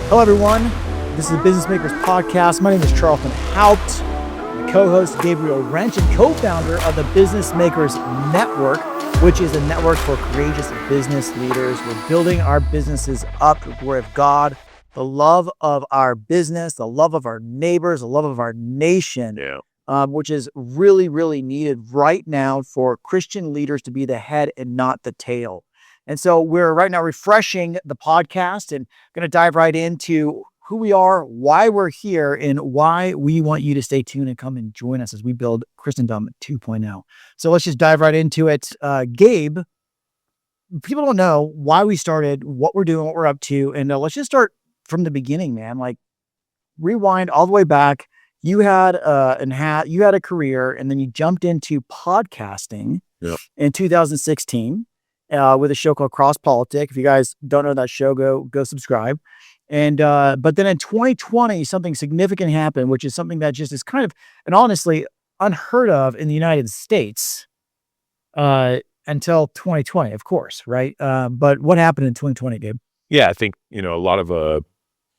Hello, everyone. This is the Business Makers Podcast. My name is Charlton Haupt. I'm co-host Gabriel Rench and co-founder of the Business Makers Network, which is a network for courageous business leaders. We're building our businesses up with the Word of God, the love of our business, the love of our neighbors, the love of our nation, which is really, really needed right now for Christian leaders to be the head and not the tail. And so we're right now refreshing the podcast and going to dive right into who we are, why we're here, and why we want you to stay tuned and come and join us as we build Christendom 2.0. So let's just dive right into it. Gabe, people don't know why we started, what we're doing, what we're up to. And let's just start from the beginning, man. Like rewind all the way back. You had a career and then you jumped into podcasting in 2016. With a show called CrossPolitic. If you guys don't know that show, go subscribe. And but then in 2020, something significant happened, which is something that just is kind of, and honestly, unheard of in the United States until 2020, of course, right? But what happened in 2020, Gabe? Yeah, I think, a lot of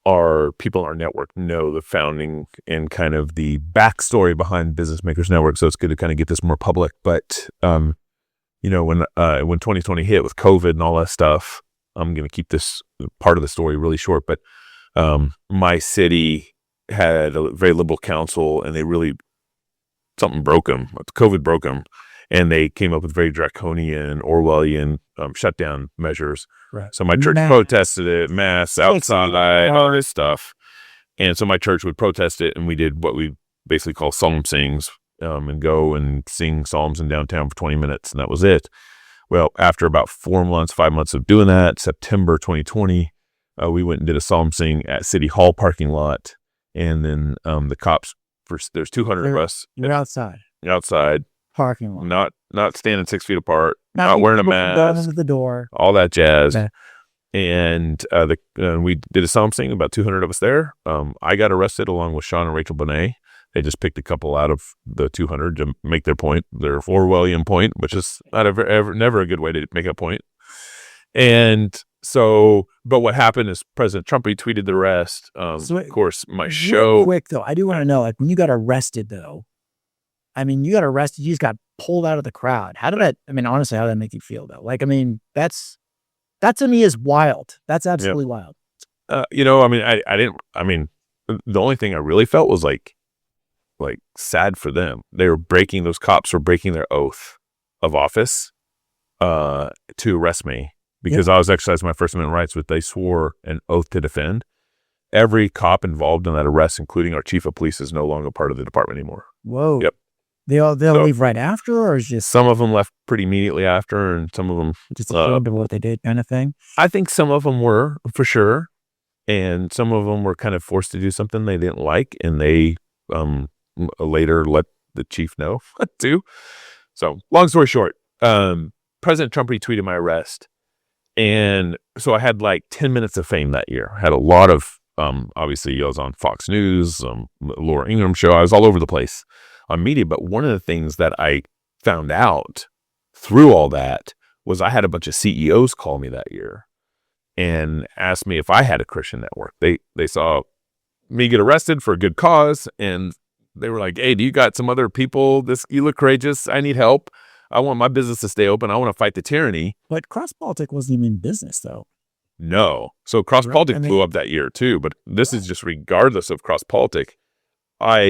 our people in our network know the founding and kind of the backstory behind Business Makers Network. So it's good to kind of get this more public. But when 2020 hit with COVID and all that stuff, I'm going to keep this part of the story really short, but my city had a very liberal council and something broke them. COVID broke them, and they came up with very draconian, Orwellian shutdown measures. Right. So my church protested it, mass, outside, all this stuff. And so my church would protest it, and we did what we basically call psalm sings. And go and sing psalms in downtown for 20 minutes, and that was it. Well, after about 5 months of doing that, September 2020, we went and did a psalm sing at City Hall parking lot, and then the cops, there's 200 of us. You're outside. Parking lot. Not standing 6 feet apart, not wearing a mask. At the door. All that jazz. Okay. And we did a psalm sing, about 200 of us there. I got arrested along with Sean and Rachel Bonet. They just picked a couple out of the 200 to make their point, their Orwellian point, which is never a good way to make a point. And so, but what happened is President Trump retweeted the arrest. Of course, my show. Real quick though, I do want to know, like when you got arrested though, you just got pulled out of the crowd. Honestly, how did that make you feel though? That to me is wild. That's absolutely wild. I didn't, the only thing I really felt was like sad for them. Those cops were breaking their oath of office to arrest me because I was exercising my First Amendment rights, which they swore an oath to defend. Every cop involved in that arrest, including our chief of police, is no longer part of the department anymore. Whoa. Yep. They'll leave right after, or is just some of them left pretty immediately after, and some of them just ashamed of what they did, kind of thing. I think some of them were for sure, and some of them were kind of forced to do something they didn't like, and they later let the chief know what to do. So long story short, President Trump retweeted my arrest. And so I had like 10 minutes of fame that year. I had a lot of, obviously I was on Fox News, Laura Ingraham show. I was all over the place on media. But one of the things that I found out through all that was I had a bunch of CEOs call me that year and asked me if I had a Christian network. They saw me get arrested for a good cause, and they were like, "Hey, do you got some other people? You look courageous. I need help. I want my business to stay open. I want to fight the tyranny." But CrossPolitic wasn't even business, though. No. So CrossPolitic blew up that year, too. But this is just regardless of CrossPolitic.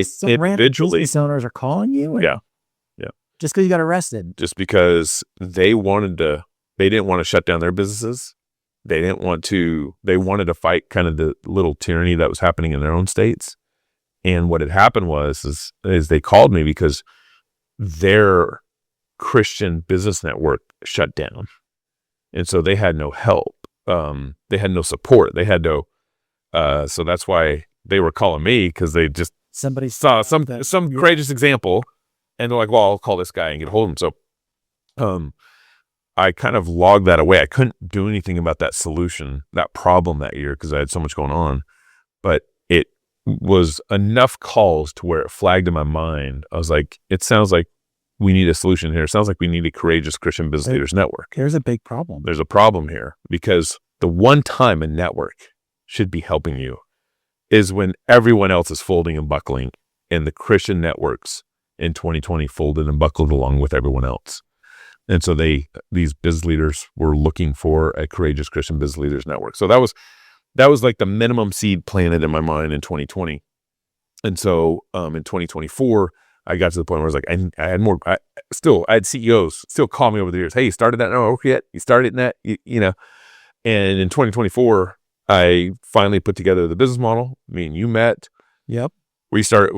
Some random business owners are calling you? Yeah. Just because you got arrested? Just because they didn't want to shut down their businesses. They wanted to fight kind of the little tyranny that was happening in their own states. And what had happened was they called me because their Christian business network shut down. And so they had no help. They had no support. They had no, so that's why they were calling me, because they just saw some courageous example, and they're like, well, I'll call this guy and get a hold of him. So I kind of logged that away. I couldn't do anything about that problem that year because I had so much going on, but it was enough calls to where it flagged in my mind. I was like, it sounds like we need a solution here. It sounds like we need a courageous Christian business leaders network. There's a big problem. There's a problem here because the one time a network should be helping you is when everyone else is folding and buckling, and the Christian networks in 2020 folded and buckled along with everyone else. And so these business leaders were looking for a courageous Christian business leaders network. So that was like the minimum seed planted in my mind in 2020. And so in 2024, I got to the point where I was like, I had CEOs still call me over the years. Hey, you started that network yet? You started that, you know? And in 2024, I finally put together the business model. Me and you met. Yep. We started,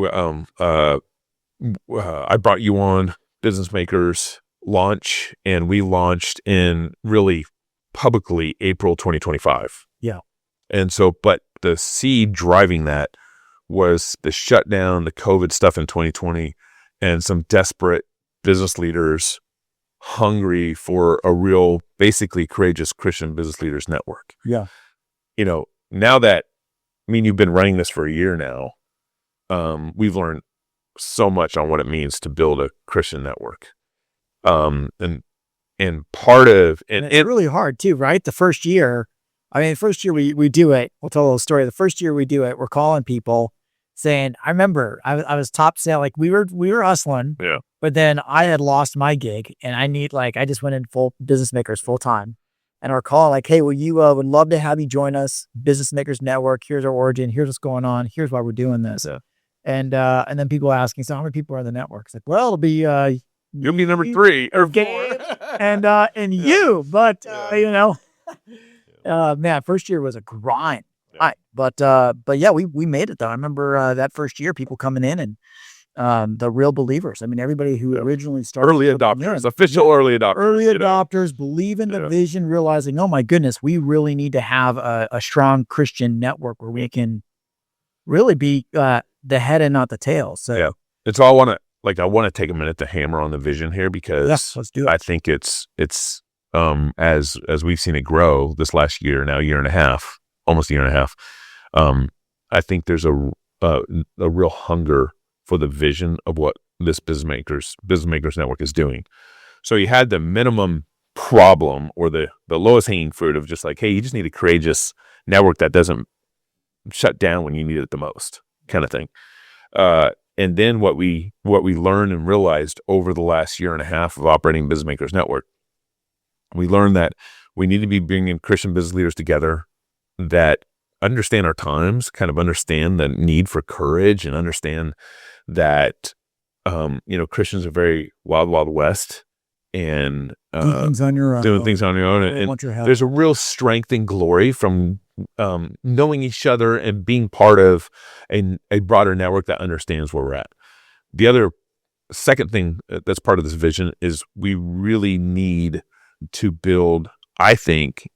I brought you on Business Makers launch, and we launched in really publicly April 2025. Yeah. And so, but the seed driving that was the shutdown, the COVID stuff in 2020, and some desperate business leaders hungry for a real, basically courageous Christian business leaders network. Yeah. You know, now that, I mean, you've been running this for a year now, we've learned so much on what it means to build a Christian network. And part of, and it's really hard too, right? The first year we do it. We'll tell a little story. The first year we do it, we're calling people saying, I remember I was top sale. Like we were hustling, yeah. But then I had lost my gig and I just went in full Business Makers full time. And we're calling like, hey, would love to have you join us, Business Makers Network. Here's our origin. Here's what's going on. Here's why we're doing this. Yeah. And then people asking, so how many people are in the network? It's like, well, it'll be, you'll be number 3 or 4. Gabe and you, but you know, man, first year was a grind. Yeah. Right. But yeah, we made it though. I remember that first year, people coming in and the real believers. I mean, everybody who originally started early adopters, official early adopters, believe in the vision, realizing, oh my goodness, we really need to have a strong Christian network where we can really be the head and not the tail. So yeah, it's all I want to take a minute to hammer on the vision here, because let's do it. I think it's as we've seen it grow this last year, now year and a half, almost a year and a half. I think there's a real hunger for the vision of what this Business Makers Network is doing. So you had the minimum problem or the lowest hanging fruit of just like, hey, you just need a courageous network that doesn't shut down when you need it the most, kind of thing. And then what we learned and realized over the last year and a half of operating Business Makers Network, we learned that we need to be bringing Christian business leaders together that understand our times, kind of understand the need for courage, and understand that, Christians are very wild, wild west, and doing things on your own. And there's a real strength and glory from knowing each other and being part of a broader network that understands where we're at. The other second thing that's part of this vision is we really need to build, I think,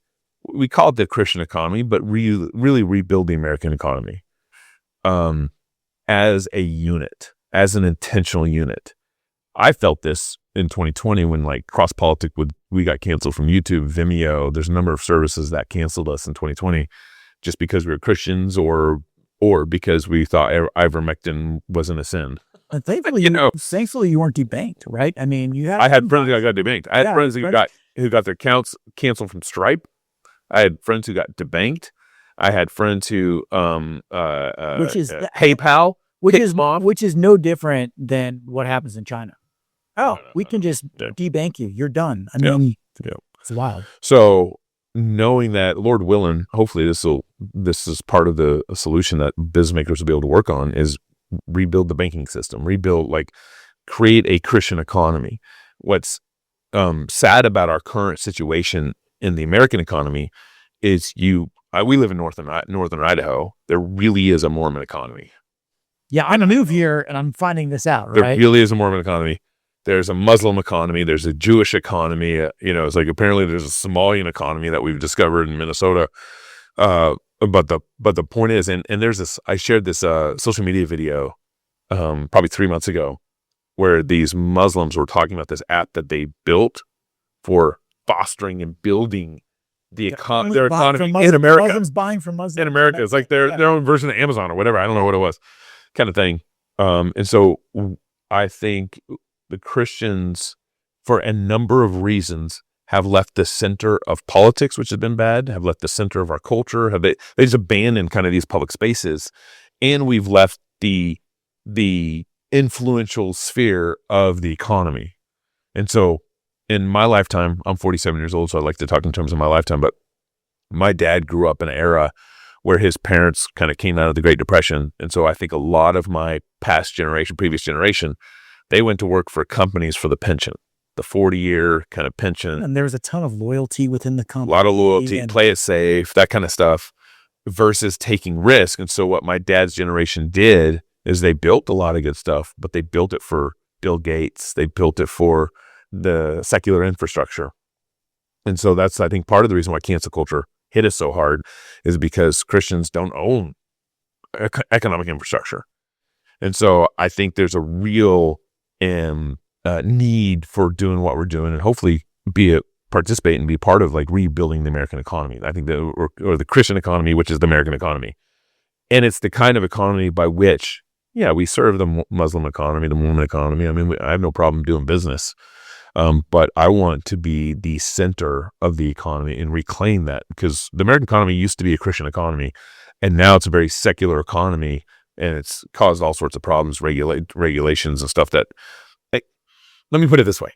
we call it the Christian economy, but really rebuild the American economy as a unit, as an intentional unit. I felt this in 2020 when like CrossPolitic we got canceled from YouTube, Vimeo. There's a number of services that canceled us in 2020 just because we were Christians or because we thought ivermectin wasn't a sin. And thankfully, thankfully you weren't debanked, right? I mean, I had friends who got debanked. I had friends who got their accounts canceled from Stripe. I had friends who got debanked. I had friends who which is PayPal, which is no different than what happens in China. We can just debank you. You're done. I mean, it's wild. So knowing that, Lord willing, hopefully this is part of the solution that business makers will be able to work on, is rebuild the banking system, create a Christian economy. What's sad about our current situation in the American economy is we live in northern Idaho. There really is a Mormon economy. Yeah, I'm a move here and I'm finding this out, right? There really is a Mormon economy. There's a Muslim economy. There's a Jewish economy. It's like apparently there's a Somalian economy that we've discovered in Minnesota. But the point is, and there's this. I shared this social media video probably 3 months ago, where these Muslims were talking about this app that they built for fostering and building their economy in America. Muslims buying from Muslims in America. It's like their own version of Amazon or whatever. I don't know what it was, kind of thing. And so I think the Christians, for a number of reasons, have left the center of politics, which has been bad, have left the center of our culture, they just abandoned kind of these public spaces, and we've left the influential sphere of the economy. And so in my lifetime, I'm 47 years old, so I like to talk in terms of my lifetime, but my dad grew up in an era where his parents kind of came out of the Great Depression. And so I think a lot of my previous generation, they went to work for companies for the pension, the 40-year kind of pension. And there was a ton of loyalty within the company. A lot of loyalty, play it safe, that kind of stuff, versus taking risk. And so what my dad's generation did is they built a lot of good stuff, but they built it for Bill Gates. They built it for the secular infrastructure. And so that's, I think, part of the reason why cancel culture hit us so hard is because Christians don't own economic infrastructure. And so I think there's a real need for doing what we're doing, and hopefully participate and be part of like rebuilding the American economy. I think or the Christian economy, which is the American economy. And it's the kind of economy by which, we serve the Muslim economy, the Mormon economy. I mean, I have no problem doing business. But I want to be the center of the economy and reclaim that, because the American economy used to be a Christian economy, and now it's a very secular economy, and it's caused all sorts of problems, regulations and stuff that, let me put it this way.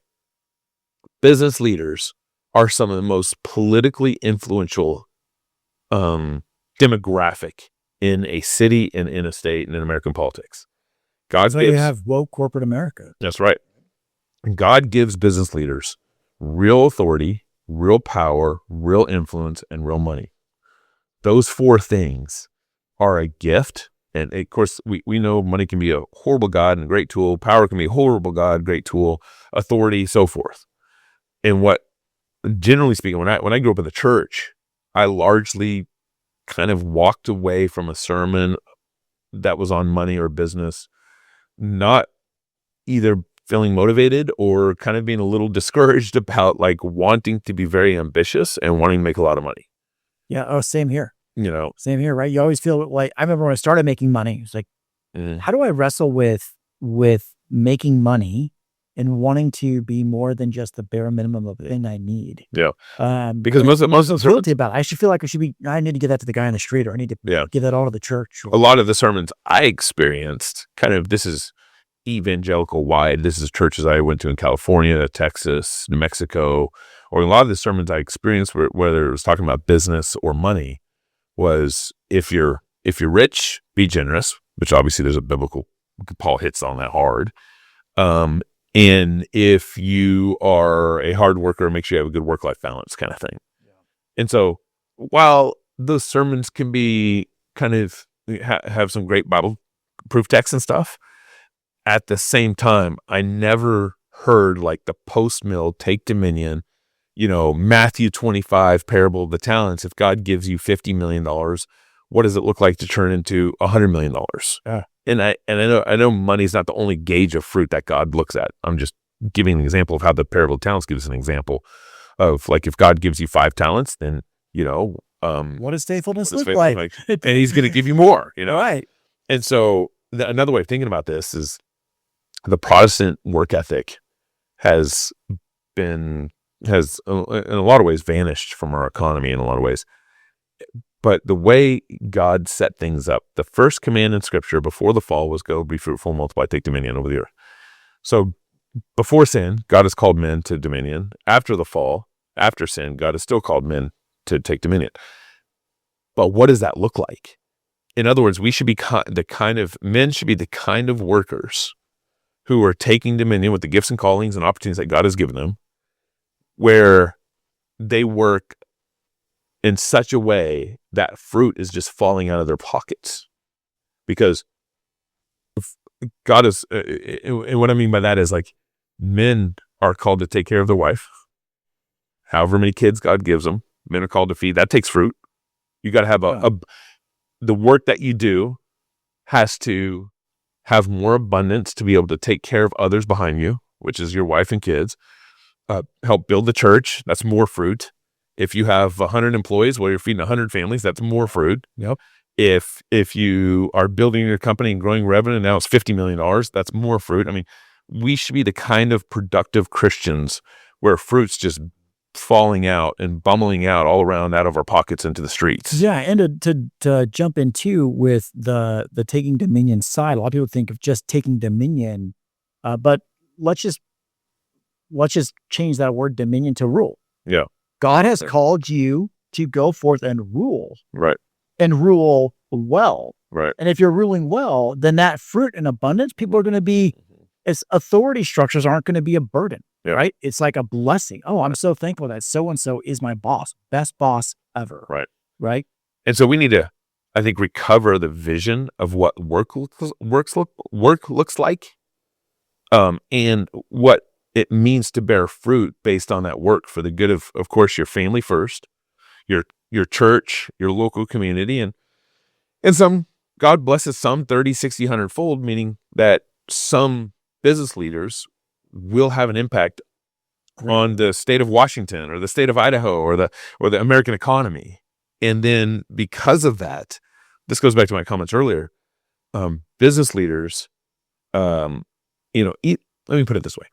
Business leaders are some of the most politically influential demographic in a city and in a state and in American politics. That's why you have woke corporate America. That's right. God gives business leaders real authority, real power, real influence, and real money. Those four things are a gift. And of course, we know money can be a horrible God and a great tool. Power can be a horrible God, great tool. Authority, so forth. And what, generally speaking, when I grew up in the church, I largely kind of walked away from a sermon that was on money or business, not either feeling motivated or kind of being a little discouraged about like wanting to be very ambitious and wanting to make a lot of money. Yeah. Oh, same here. Same here, right? You always feel like, I remember when I started making money, it's like, how do I wrestle with making money and wanting to be more than just the bare minimum of the thing I need? Yeah. Because most of the guilty about it. I should feel like I need to give that to the guy on the street, or I need to give that all to the church. A lot of the sermons I experienced this is evangelical wide. This is churches I went to in California, Texas, New Mexico, or a lot of the sermons I experienced, whether it was talking about business or money, was if you're rich, be generous, which obviously there's a biblical, Paul hits on that hard. And if you are a hard worker, make sure you have a good work-life balance kind of thing. Yeah. And so while those sermons can be kind of have some great Bible proof texts and stuff, at the same time, I never heard like the post-mill take dominion, Matthew 25 parable of the talents. If God gives you $50 million, what does it look like to turn into $100 million? Yeah. And I know money's not the only gauge of fruit that God looks at. I'm just giving an example of how the parable of talents gives an example of like, if God gives you 5 talents, then, what does faithfulness look like? And he's going to give you more, Right. And so another way of thinking about this is the Protestant work ethic has in a lot of ways vanished from our economy in a lot of ways. But the way God set things up, the first command in Scripture before the fall was go be fruitful, multiply, take dominion over the earth. So before sin, God has called men to dominion. After the fall, after sin, God has still called men to take dominion. But what does that look like? In other words, we should be men should be the kind of workers who are taking dominion with the gifts and callings and opportunities that God has given them, where they work in such a way that fruit is just falling out of their pockets. Because God is, and what I mean by that is like, men are called to take care of their wife. However many kids God gives them, men are called to feed. That takes fruit. You got to have the work that you do has to have more abundance to be able to take care of others behind you, which is your wife and kids. Help build the church. That's more fruit. If you have 100 employees, well, you're feeding 100 families. That's more fruit. Yep. If you are building your company and growing revenue, and now it's $50 million, that's more fruit. I mean, we should be the kind of productive Christians where fruit's just falling out and bumbling out all around out of our pockets into the streets. Yeah, and to jump in too with the taking dominion side, a lot of people think of just taking dominion, but let's just change that word dominion to rule. Yeah. God has called you to go forth and rule. Right. And rule well. Right. And if you're ruling well, then that fruit in abundance, people are going to be, its authority structures aren't going to be a burden, right? It's like a blessing. Oh, I'm so thankful that so-and-so is my boss, best boss ever. Right. Right. And so we need to, I think, recover the vision of what work looks like, and what it means to bear fruit based on that work for the good of course, your family first, your church, your local community, and God blesses some 30, 60, 100-fold, meaning that some business leaders will have an impact on the state of Washington or the state of Idaho or the American economy. And then because of that, this goes back to my comments earlier, business leaders, let me put it this way.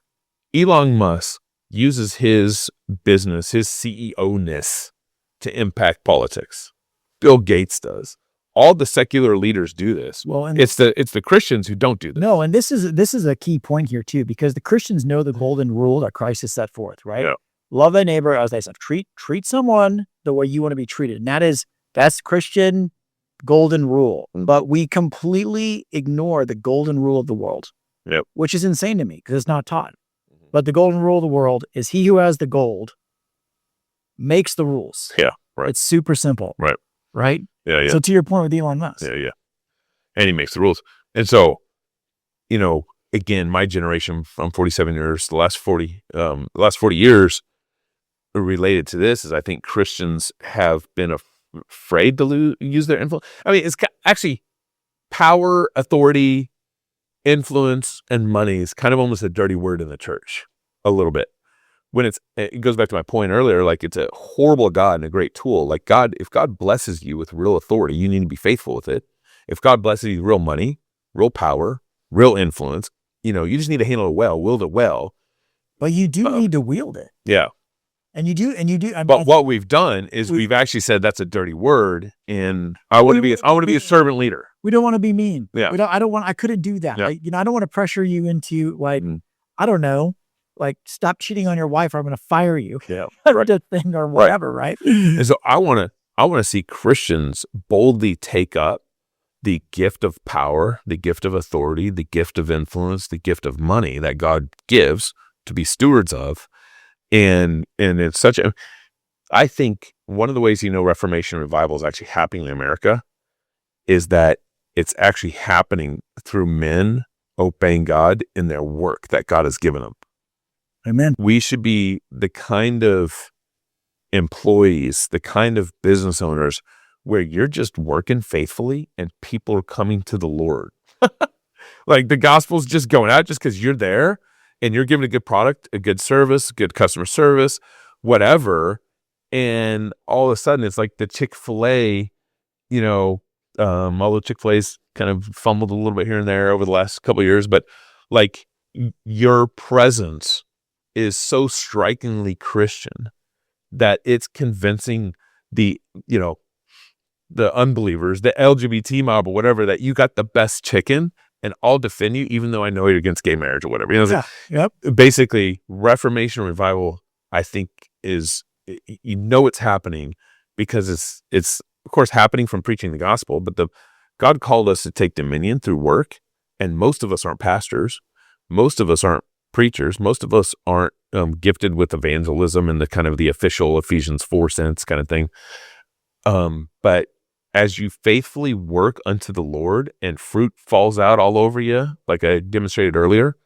Elon Musk uses his business, his CEO-ness to impact politics. Bill Gates does. All the secular leaders do this. Well, and it's the Christians who don't do this. No, and this is a key point here too, because the Christians know the golden rule that Christ has set forth, right? Yeah. Love thy neighbor as thyself. Treat someone the way you want to be treated. And that's Christian golden rule. But we completely ignore the golden rule of the world, which is insane to me because it's not taught. But the golden rule of the world is he who has the gold makes the rules. Yeah, right. It's super simple. Right. Right? Yeah. So to your point with Elon Musk. Yeah. And he makes the rules. And so, again, my generation, I'm 47 years, the last 40 years related to this is I think Christians have been afraid to use their influence. I mean, it's actually power, authority, influence, and money is kind of almost a dirty word in the church a little bit. When it goes back to my point earlier, like it's a horrible God and a great tool. Like if God blesses you with real authority, you need to be faithful with it. If God blesses you with real money, real power, real influence, you just need to handle it well, wield it well. But you do need to wield it. Yeah. And you do. But what we've done is we've actually said that's a dirty word, and I want to be a servant leader. We don't want to be mean. Yeah. I couldn't do that. Yeah. I don't want to pressure you into I don't know, like stop cheating on your wife or I'm going to fire you. Yeah. Thing or whatever. Right. And so I want to see Christians boldly take up the gift of power, the gift of authority, the gift of influence, the gift of money that God gives to be stewards of. And it's I think one of the ways Reformation revival is actually happening in America is that it's actually happening through men obeying God in their work that God has given them. Amen. We should be the kind of employees, the kind of business owners where you're just working faithfully and people are coming to the Lord. Like the gospel's just going out just because you're there and you're giving a good product, a good service, good customer service, whatever. And all of a sudden it's like the Chick-fil-A, although Chick-fil-A's kind of fumbled a little bit here and there over the last couple of years, but like your presence is so strikingly Christian that it's convincing the unbelievers, the LGBT mob or whatever, that you got the best chicken and I'll defend you even though I know you're against gay marriage or whatever. Basically, Reformation revival, I think, is it's happening because it's of course happening from preaching the gospel, but God called us to take dominion through work, and most of us aren't pastors, most of us aren't preachers, most of us aren't gifted with evangelism and the kind of the official Ephesians 4 sense kind of thing. But as you faithfully work unto the Lord and fruit falls out all over you, like I demonstrated earlier,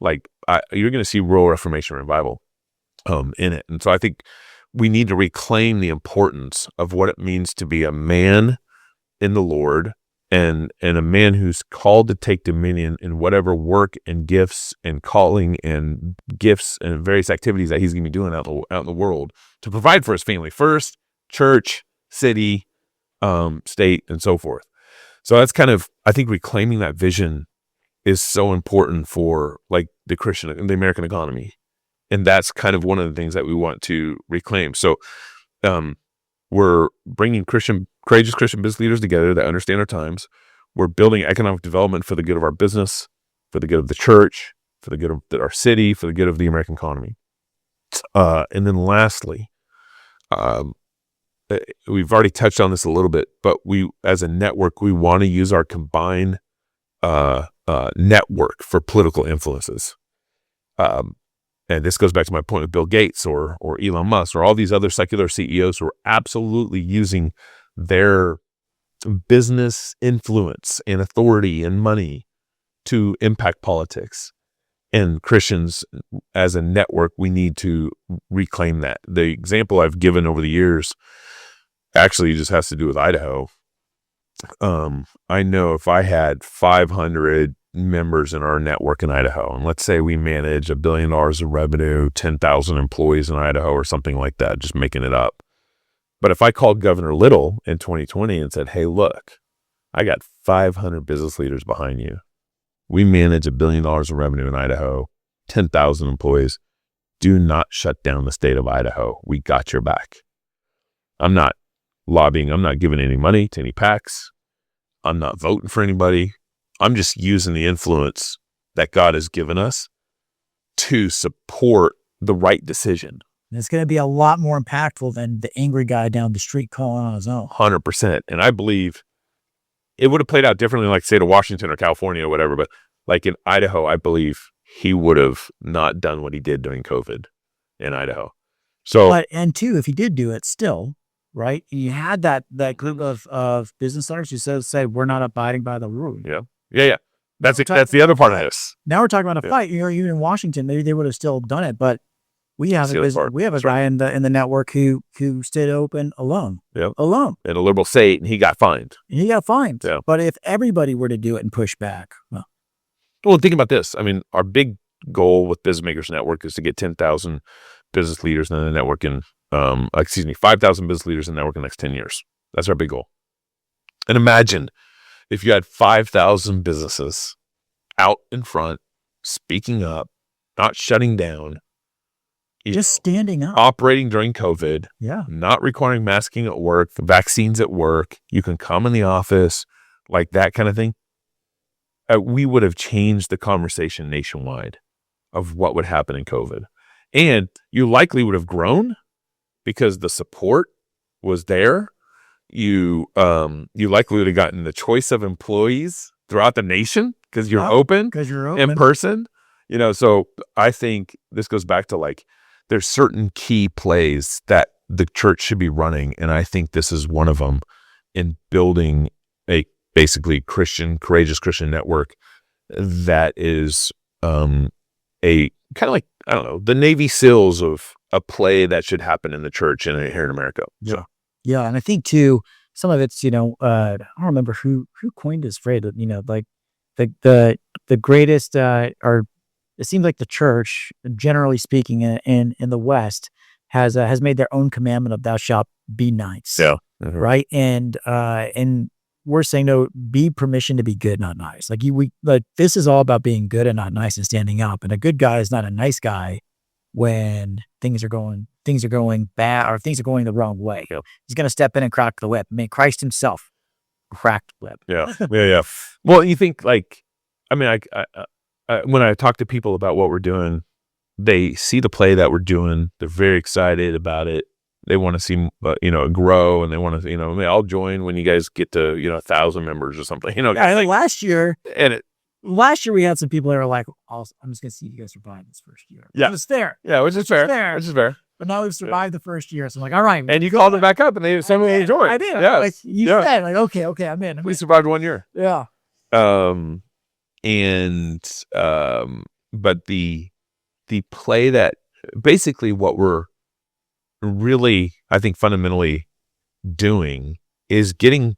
you're going to see real Reformation revival in it. And so I think we need to reclaim the importance of what it means to be a man in the Lord and a man who's called to take dominion in whatever work and gifts and calling and gifts and various activities that he's going to be doing out in the world to provide for his family first, church, city, state, and so forth. So that's kind of, I think, reclaiming that vision is so important for like the American economy. that's kind of one of the things that we want to reclaim. So we're bringing courageous Christian business leaders together that understand our times. We're building economic development for the good of our business, for the good of the church, for the good of our city, for the good of the American economy. And then lastly, we've already touched on this a little bit, but we, as a network, we want to use our combined network for political influences. And this goes back to my point with Bill Gates or Elon Musk or all these other secular CEOs who are absolutely using their business influence and authority and money to impact politics. And Christians, as a network, we need to reclaim that. The example I've given over the years actually just has to do with Idaho. I know if I had 500 members in our network in Idaho, and let's say we manage $1 billion of revenue, 10,000 employees in Idaho or something like that, just making it up. But if I called Governor Little in 2020 and said, hey, look, I got 500 business leaders behind you. We manage $1 billion of revenue in Idaho, 10,000 employees. Do not shut down the state of Idaho. We got your back. I'm not lobbying. I'm not giving any money to any PACs. I'm not voting for anybody. I'm just using the influence that God has given us to support the right decision. And it's going to be a lot more impactful than the angry guy down the street calling on his own. 100%. And I believe it would have played out differently, like say to Washington or California or whatever. But like in Idaho, I believe he would have not done what he did during COVID in Idaho. So, and two, if he did do it still, right? You had that group of business owners who said we're not abiding by the rule. Yeah. That's the other part of this. Now we're talking about a fight. Even in Washington, they would have still done it, but we have a guy in the network who stayed open alone. Yep. Alone. In a liberal state, and he got fined. Yeah. But if everybody were to do it and push back, well, think about this. I mean, our big goal with Business Makers Network is to get 10,000 business leaders in the network in 5,000 business leaders in the network in the next 10 years. That's our big goal. And imagine if you had 5,000 businesses out in front, speaking up, not shutting down, just standing up, operating during COVID, not requiring masking at work, vaccines at work. You can come in the office, like that kind of thing. We would have changed the conversation nationwide of what would happen in COVID. And you likely would have grown because the support was there. You likely would have gotten the choice of employees throughout the nation because you're open in person. So I think this goes back to like, there's certain key plays that the church should be running. And I think this is one of them in building a basically courageous Christian network that is a kind of like, I don't know, the Navy SEALs of a play that should happen in the church and here in America. So. Yeah. And I think too, some of it's, I don't remember who coined this phrase, like the greatest, or it seems like the church, generally speaking, in the West, has made their own commandment of thou shalt be nice. Yeah. Mm-hmm. Right. And we're saying no, be permission to be good, not nice. Like this is all about being good and not nice and standing up. And a good guy is not a nice guy when things are going bad or things are going the wrong way. Yep. He's going to step in and crack the whip. I mean, Christ himself cracked the whip. Yeah. Well, you think like, I mean, when I talk to people about what we're doing, they see the play that we're doing. They're very excited about it. They want to see, grow, and they want to, I'll join when you guys get to, 1,000 members or something. Like last year, we had some people that were like, I'm just going to see if you guys survive this first year. Yeah. It's fair. Yeah, which is fair. But now we've survived the first year. So I'm like, all right. And you called them back up and they said they enjoyed. I did. Yeah. Like you said, like, okay, I'm in. We survived 1 year. Yeah. But the play that basically what we're really, I think, fundamentally doing is getting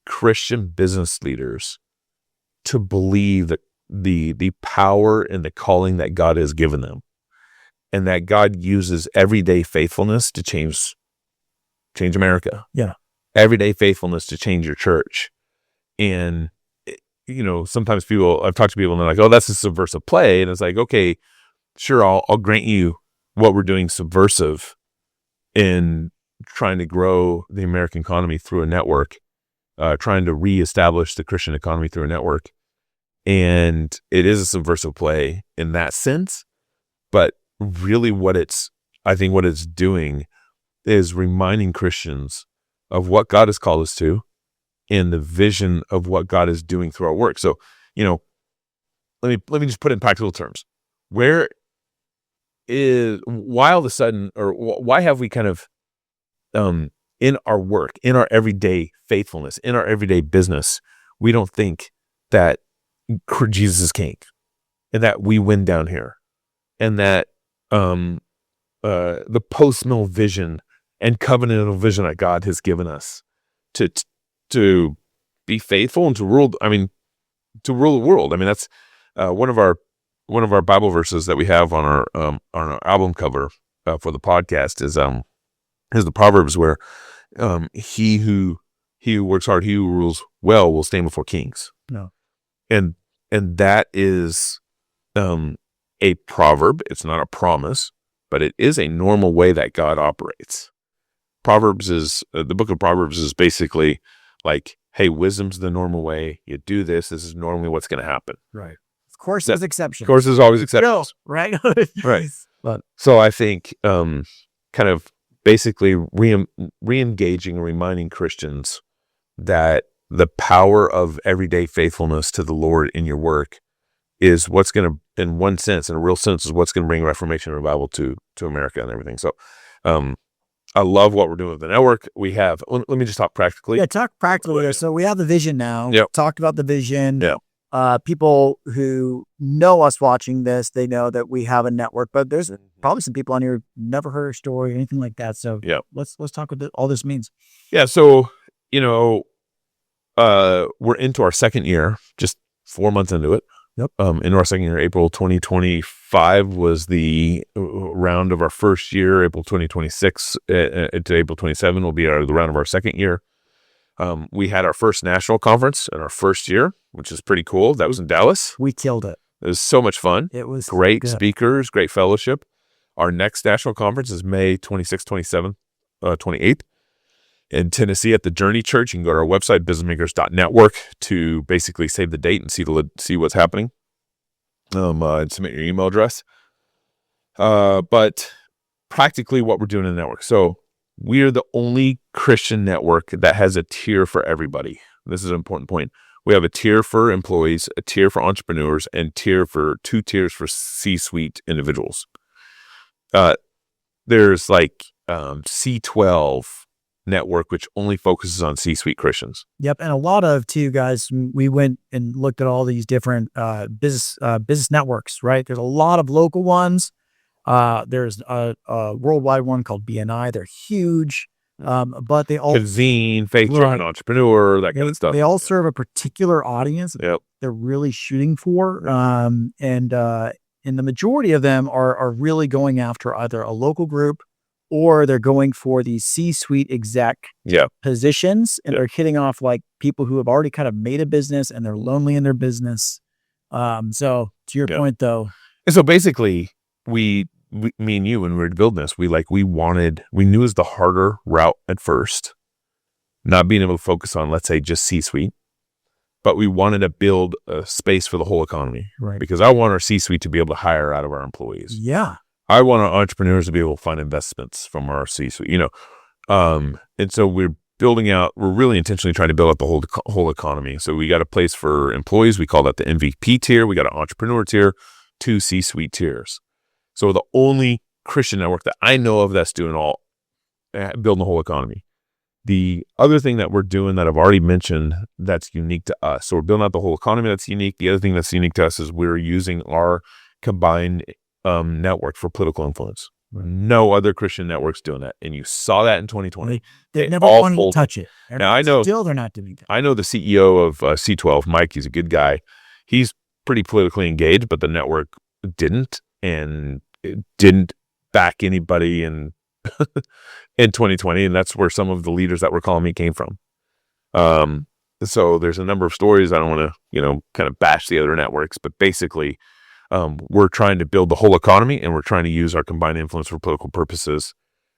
Christian business leaders to believe that the power and the calling that God has given them, and that God uses everyday faithfulness to change America. Yeah. Everyday faithfulness to change your church. And sometimes I've talked to people and they're like, oh, that's a subversive play. And it's like, okay, sure, I'll grant you what we're doing subversive in trying to grow the American economy through a network, trying to reestablish the Christian economy through a network. And it is a subversive play in that sense. But really I think what it's doing is reminding Christians of what God has called us to and the vision of what God is doing through our work. So, let me just put it in practical terms. Why all of a sudden, or why have we kind of, in our work, in our everyday faithfulness, in our everyday business, we don't think that Jesus is king and that we win down here and that, the post-mill vision and covenantal vision that God has given us to be faithful and to rule the world. I mean, that's one of our Bible verses that we have on our album cover for the podcast is the Proverbs, where he who works hard, he who rules well will stand before kings. No. And that is a proverb. It's not a promise, but it is a normal way that God operates. The book of Proverbs is basically like, hey, wisdom's the normal way. You do this. This is normally what's going to happen. Right. Of course, there's exceptions. Of course, there's always exceptions. No, right? Right. But So I think kind of basically re-engaging and reminding Christians that the power of everyday faithfulness to the Lord in your work is what's going to, in one sense, in a real sense, is what's going to bring Reformation and revival to America and everything. So I love what we're doing with the network. We have, let me just talk practically. yeah, talk practically there. So we have the vision now. Yep. Talked about the vision. Yeah. People who know us watching this, they know that we have a network, but there's probably some people on here who've never heard a story or anything like that. So Yeah. let's talk what all this means. Yeah. So, we're into our second year, just 4 months into it. Yep. Into our second year. April 2025 was the round of our first year. April 2026 to April 27 will be the round of our second year. We had our first national conference in our first year, which is pretty cool. That was in Dallas. We killed it. It was so much fun. It was Great good. speakers, great fellowship. Our next national conference is May 26th, 27th, 28th in Tennessee at the Journey Church. You can go to our website, businessmakers.network, to basically save the date and see what's happening. And submit your email address. But practically what we're doing in the network. So we are the only Christian network that has a tier for everybody. This is an important point. We have a tier for employees, a tier for entrepreneurs, and two tiers for C-suite individuals. There's like C12 network, which only focuses on C-suite Christians. Yep. And a lot of, too, guys, we went and looked at all these different business networks, right? There's a lot of local ones. There's a worldwide one called BNI. They're huge. But they all Zine, Faith-Driven Entrepreneur, that kind of stuff. They all serve a particular audience that Yep. they're really shooting for. And the majority of them are really going after either a local group or they're going for these C-suite exec positions, and they're hitting off like people who have already kind of made a business and they're lonely in their business. So to your point, though. And so basically, me and you, when we were building this, we knew it was the harder route at first, not being able to focus on, let's say, just C-suite, but we wanted to build a space for the whole economy, Right. Because I want our C-suite to be able to hire out of our employees. Yeah. I want our entrepreneurs to be able to find investments from our C-suite, and so we're really intentionally trying to build out the whole economy. So we got a place for employees. We call that the MVP tier. We got an entrepreneur tier, 2 C-suite tiers. So the only Christian network that I know of that's doing building the whole economy. The other thing that we're doing that I've already mentioned that's unique to us. So we're building out the whole economy that's unique. The other thing that's unique to us is we're using our combined network for political influence. No other Christian network's doing that. And you saw that in 2020. They never wanted to touch it. Now, I know. Still, they're not doing that. I know the CEO of C12, Mike. He's a good guy. He's pretty politically engaged, but the network didn't. And it didn't back anybody in 2020, and that's where some of the leaders that were calling me came from. So there's a number of stories. I don't want to, kind of bash the other networks, but basically, we're trying to build the whole economy, and we're trying to use our combined influence for political purposes.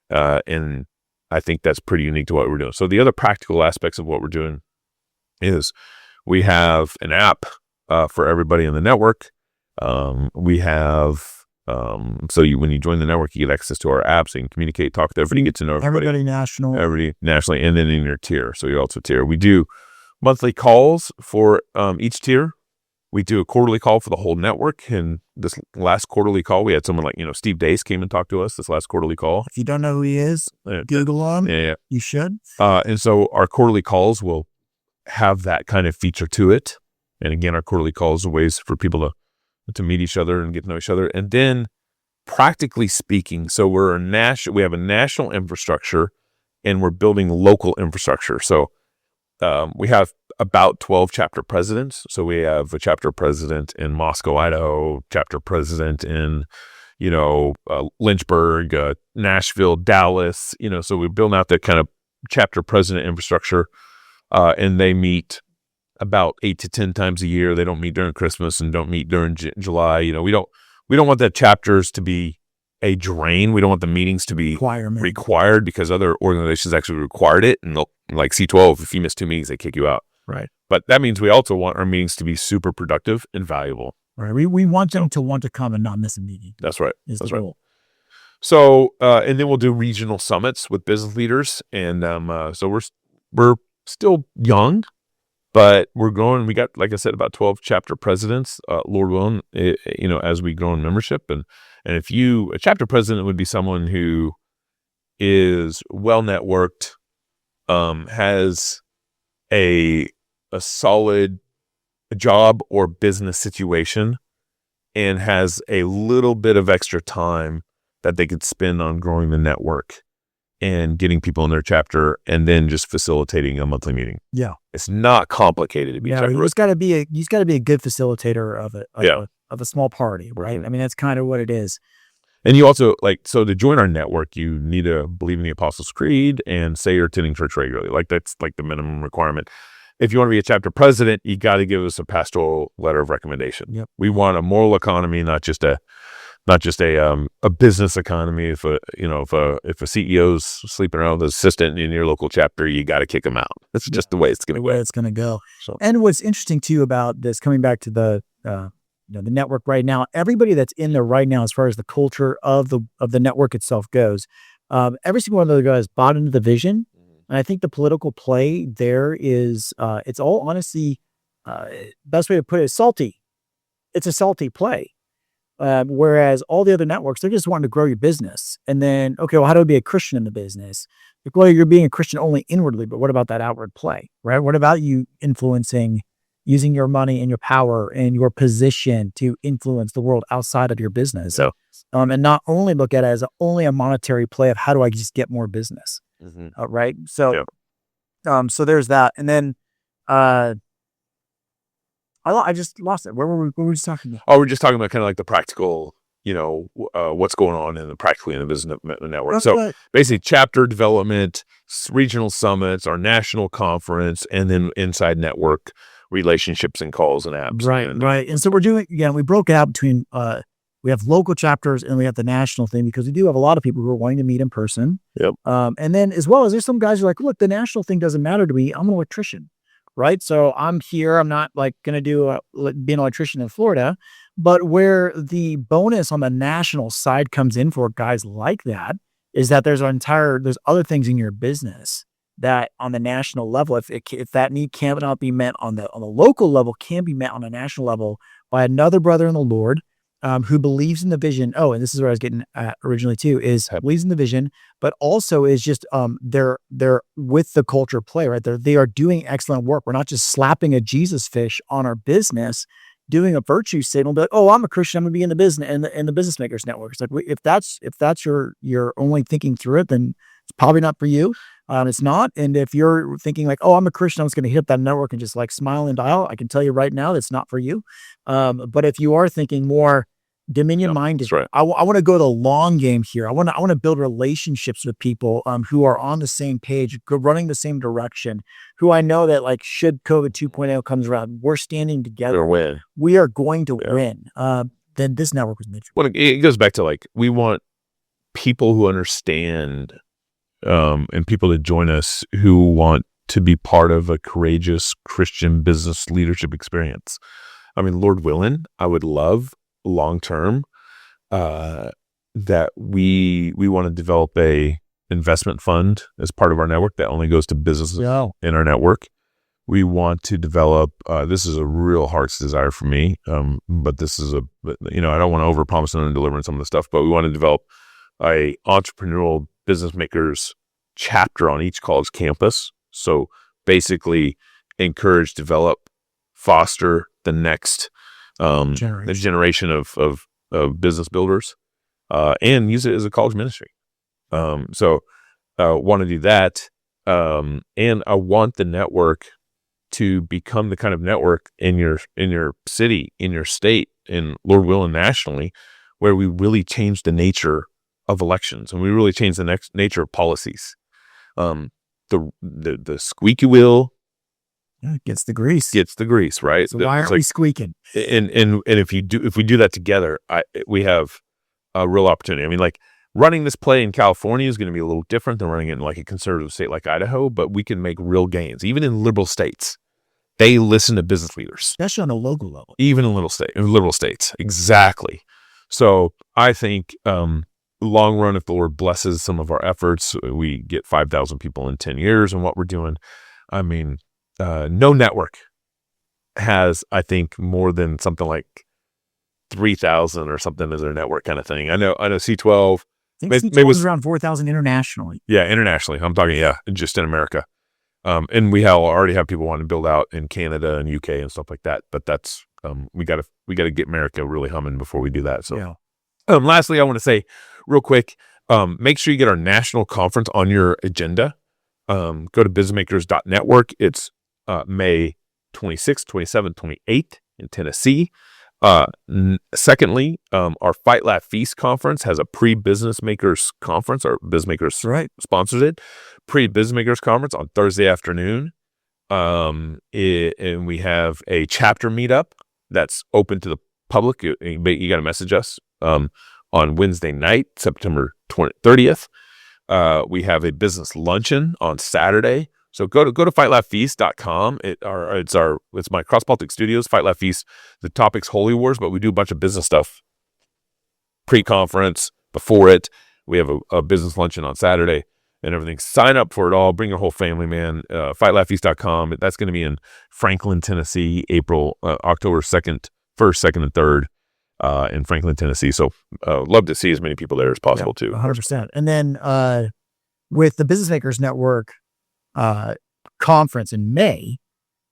And I think that's pretty unique to what we're doing. So the other practical aspects of what we're doing is we have an app for everybody in the network. We have when you join the network, you get access to our app, so you can communicate, talk to everybody, get to know everybody nationally, and then in your tier. So you also tier. We do monthly calls for each tier. We do a quarterly call for the whole network. And this last quarterly call, we had someone like Steve Dace came and talked to us this last quarterly call. If you don't know who he is, Google him. Yeah, you should. And so our quarterly calls will have that kind of feature to it. And again, our quarterly calls are ways for people to meet each other and get to know each other. And then practically speaking, so we have a national infrastructure and we're building local infrastructure. So we have about 12 chapter presidents. So we have a chapter president in Moscow, Idaho, chapter president in, Lynchburg, Nashville, Dallas, so we're building out that kind of chapter president infrastructure. And they meet about 8 to 10 times a year. They don't meet during Christmas and don't meet during July. We don't want the chapters to be a drain. We don't want the meetings to be required because other organizations actually required it. And like C12, if you miss 2 meetings, they kick you out. Right. But that means we also want our meetings to be super productive and valuable. Right. We want them to want to come and not miss a meeting. That's right. That's the goal. So, and then we'll do regional summits with business leaders. And so we're still young, but we're growing. We got, like I said, about 12 chapter presidents, Lord willing, as we grow in membership. And if a chapter president would be someone who is well networked, has a solid job or business situation, and has a little bit of extra time that they could spend on growing the network and getting people in their chapter, and then just facilitating a monthly meeting. Yeah, it's not complicated to be. Yeah, he's got to be a good facilitator of it. Of a small party, right? Mm-hmm. I mean, that's kind of what it is. And you also so to join our network, you need to believe in the Apostles' Creed and say you're attending church regularly. Like that's like the minimum requirement. If you want to be a chapter president, you got to give us a pastoral letter of recommendation. Yep. We want a moral economy, not just a business economy. If a CEO's sleeping around with an assistant in your local chapter, you got to kick them out. That's just the way it's going to go. So. And what's interesting too about this, coming back to the network right now, everybody that's in there right now, as far as the culture of the network itself goes, every single one of those guys bought into the vision. And I think the political play there is, it's all honestly, best way to put it is salty. It's a salty play. Whereas all the other networks, they're just wanting to grow your business. And then, okay, well, how do I be a Christian in the business? Like, well, you're being a Christian only inwardly, but what about that outward play, right? What about you influencing, using your money and your power and your position to influence the world outside of your business? So, and not only look at it as only a monetary play of how do I just get more business, right? So, so there's that. And then, I just lost it. What were we just talking about? Oh, we're just talking about kind of like the practical, what's going on practically in the business network. So basically chapter development, regional summits, our national conference, and then inside network relationships and calls and apps. Right. And so we broke it out between, we have local chapters and we have the national thing, because we do have a lot of people who are wanting to meet in person. Yep. And then as well as there's some guys who are like, look, the national thing doesn't matter to me. I'm an electrician. Right. So I'm here. I'm not like going to be an electrician in Florida, but where the bonus on the national side comes in for guys like that is that there's other things in your business that on the national level, if that need cannot be met on the local level, can be met on a national level by another brother in the Lord, who believes in the vision. Oh, and this is where I was getting at originally too, is believes in the vision, but also is just, they're with the culture play, right? They are doing excellent work. We're not just slapping a Jesus fish on our business, doing a virtue signal, but oh, I'm a Christian, I'm gonna be in the business, in the Business Makers Network. It's like, if that's your only thinking through it, then it's probably not for you. It's not. And if you're thinking like, oh, I'm a Christian, I'm just going to hit that network and just like smile and dial, I can tell you right now, that's not for you. But if you are thinking more Dominion minded, right. I want to go the long game here. I want to build relationships with people who are on the same page, running the same direction, who I know that like should COVID 2.0 comes around, we're standing together. Win. We are going to win. then this network was made. Well, it goes back to like, we want people who understand and people to join us who want to be part of a courageous Christian business leadership experience. I mean, Lord willing, I would love long-term that we want to develop a investment fund as part of our network that only goes to businesses in our network. We want to develop, this is a real heart's desire for me, but this is I don't want to overpromise and underdeliver on some of the stuff, but we want to develop a entrepreneurial business makers chapter on each college campus. So basically encourage, develop, foster the next generation of business builders, and use it as a college ministry. So want to do that. And I want the network to become the kind of network in your city, in your state, and Lord willing, nationally, where we really change the nature of elections and we really change the nature of policies. The squeaky wheel gets the grease. Right? So why aren't we squeaking? And if we do that together, we have a real opportunity. I mean, like, running this play in California is going to be a little different than running it in like a conservative state like Idaho, but we can make real gains. Even in liberal states, they listen to business leaders. Especially on a local level. Even in liberal states. Exactly. So I think long run, if the Lord blesses some of our efforts, we get 5,000 people in 10 years and what we're doing. I mean, no network has, I think, more than something like 3,000 or something as their network kind of thing. I know C12. I think maybe was around 4,000 internationally. Yeah, internationally. I'm talking, just in America. And we already have people wanting to build out in Canada and UK and stuff like that. But that's we got to get America really humming before we do that. So, lastly, I want to say real quick, make sure you get our national conference on your agenda. Go to businessmakers.network. It's May 26th, 27th, 28th in Tennessee. Secondly, our Fight Laugh Feast conference has a pre-business makers conference. Our business makers sponsors it. Pre-business makers conference on Thursday afternoon. And we have a chapter meetup that's open to the public. You got to message us on Wednesday night, September 30th. We have a business luncheon on Saturday. So go to fightlaughfeast.com. It's my CrossPolitic Studios, Fight Laugh Feast. The topic's Holy Wars, but we do a bunch of business stuff pre-conference, before it. We have a business luncheon on Saturday and everything. Sign up for it all. Bring your whole family, man. Fightlaughfeast.com. That's going to be in Franklin, Tennessee, October 2nd, 1st, 2nd, and 3rd in Franklin, Tennessee. So love to see as many people there as possible too. 100%. And then with the Business Makers Network conference in May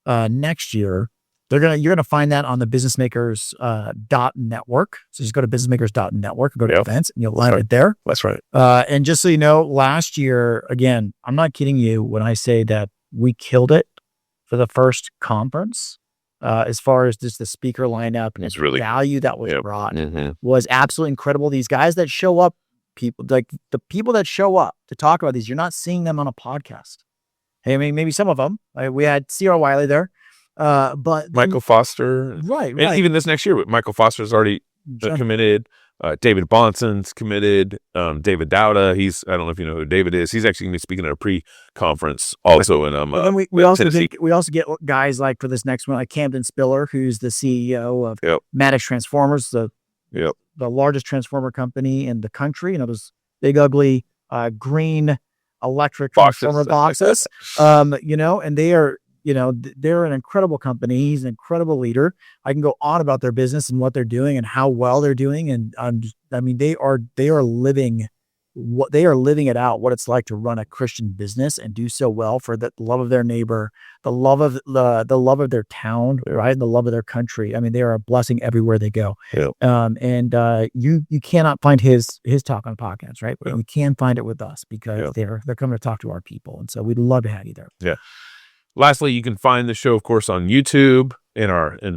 next year, you're gonna find that on the businessmakers.network. So just go to businessmakers.network and go to events, and you'll land it there. That's right. And just so you know, last year, again, I'm not kidding you when I say that we killed it for the first conference. As far as just the speaker lineup and the value that was brought was absolutely incredible. These guys that show up, the people that show up to talk about these, you're not seeing them on a podcast. Hey, I mean, maybe some of them. We had C.R. Wiley there, but Michael Foster, right. And even this next year, Michael Foster's already committed. David Bonson's committed. David Dowda, I don't know if you know who David is. He's actually going to be speaking at a pre-conference also. And then we also get guys like for this next one, like Camden Spiller, who's the CEO of Maddox Transformers, the largest transformer company in the country. Those big ugly green electric transformer boxes, and they are, they're an incredible company. He's an incredible leader. I can go on about their business and what they're doing and how well they're doing. And they are living it out, what it's like to run a Christian business and do so well for the love of their neighbor, the love of their town, right? And the love of their country. I mean, they are a blessing everywhere they go. You cannot find his talk on podcasts, right? But you can find it with us because they're coming to talk to our people. And so we'd love to have you there. Yeah. Lastly, you can find the show, of course, on YouTube, in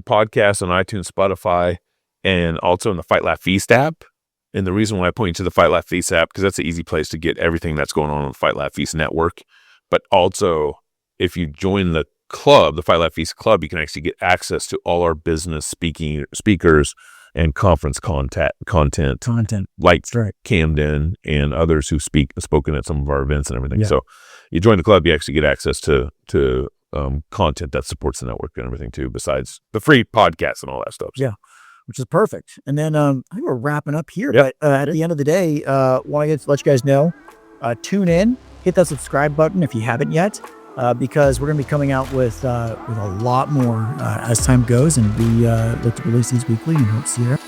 podcasts on iTunes, Spotify, and also in the Fight Laugh Feast app. And the reason why I point you to the Fight Laugh Feast app, because that's the easy place to get everything that's going on the Fight Laugh Feast network. But also, if you join the club, the Fight Laugh Feast club, you can actually get access to all our business speakers and conference content like That's right. Camden and others who spoken at some of our events and everything. Yeah. So you join the club, you actually get access to content that supports the network and everything too, besides the free podcasts and all that stuff. So. Yeah. Which is perfect. And then I think we're wrapping up here, Yep. but at the end of the day, want to let you guys know, tune in, hit that subscribe button if you haven't yet, because we're going to be coming out with a lot more as time goes, and we look to release these weekly and hope to see you there.